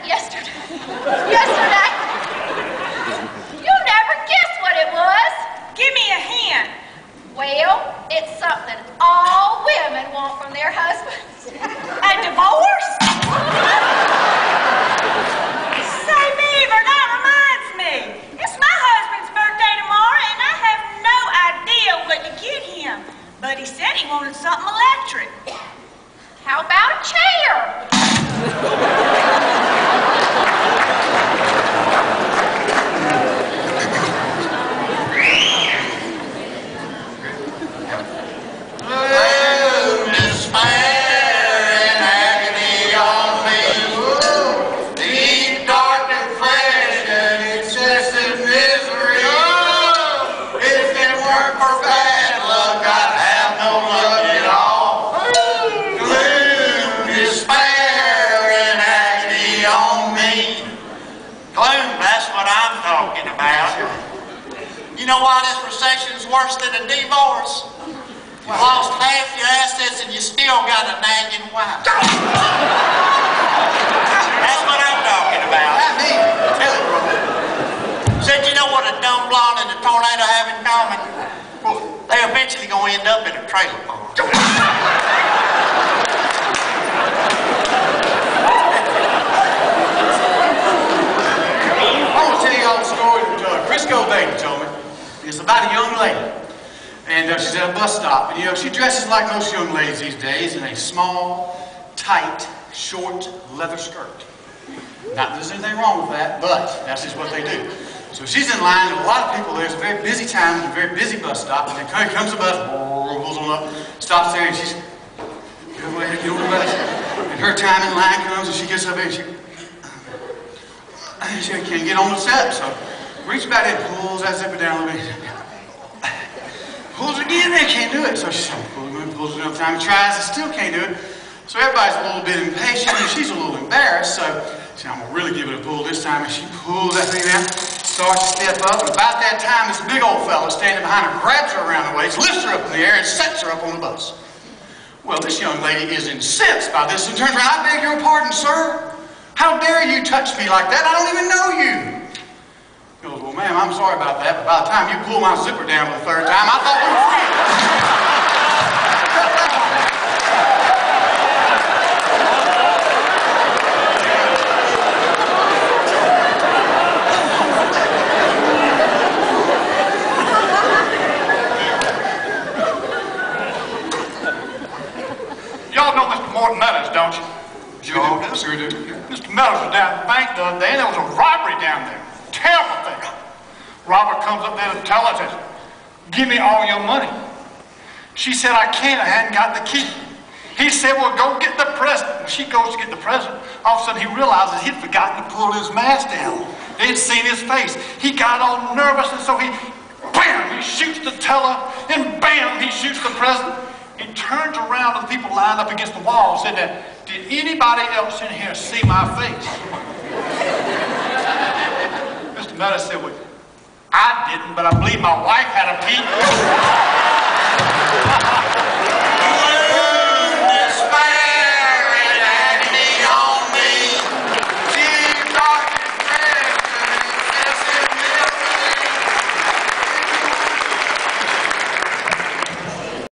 yesterday. Yesterday. You'll never guess what it was. Give me a hint. Well, it's something all women want from their husbands. A divorce? Say, Beaver, that reminds me. It's my husband's birthday tomorrow, and I have no idea what to get him. But he said he wanted something electric. How about a chair? You know why this recession's worse than a divorce? You lost half your assets and you still got a nagging wife. That's what I'm talking about. I mean, tell it, bro. Said, you know what a dumb blonde and a tornado have in common? They're eventually going to end up in a trailer park. I want to tell you all the story that Crisco Baby told me. It's about a young lady, and she's at a bus stop, and you know, she dresses like most young ladies these days in a small, tight, short leather skirt. Not that there's anything wrong with that, but that's just what they do. So she's in line, and a lot of people there. It's a very busy time, it's a very busy bus stop, and then comes a bus, pulls on up, stops there, and she's, go ahead, get on the bus. And her time in line comes, and she gets up there, and she can't get on the steps, so reaches back there, pulls that zipper down a little bit. Pulls it again, they can't do it. So she pulls it another time, tries, and still can't do it. So everybody's a little bit impatient, and she's a little embarrassed. So she said, I'm going to really give it a pull this time. And she pulls that thing down, starts to step up. And about that time, this big old fella standing behind her grabs her around the waist, lifts her up in the air, and sets her up on the bus. Well, this young lady is incensed by this and turns around. I beg your pardon, sir. How dare you touch me like that? I don't even know you. He goes, well, ma'am, I'm sorry about that, but by the time you pull my zipper down for the third time, I thought we were friends. Y'all know Mr. Morton Meadows, don't you? Sure do. Mr. Meadows was down at the bank the other day, and there was a robbery down there. Terrible thing. Robert comes up there to tell her, says, give me all your money. She said, I can't, I hadn't got the key. He said, well, go get the present. When she goes to get the present, all of a sudden he realizes he'd forgotten to pull his mask down. They'd seen his face. He got all nervous, and so bam, he shoots the teller, and bam, he shoots the present. He turns around to the people lined up against the wall and said, did anybody else in here see my face? Mr. Meadows said, well, I didn't, but I believe my wife had a peek.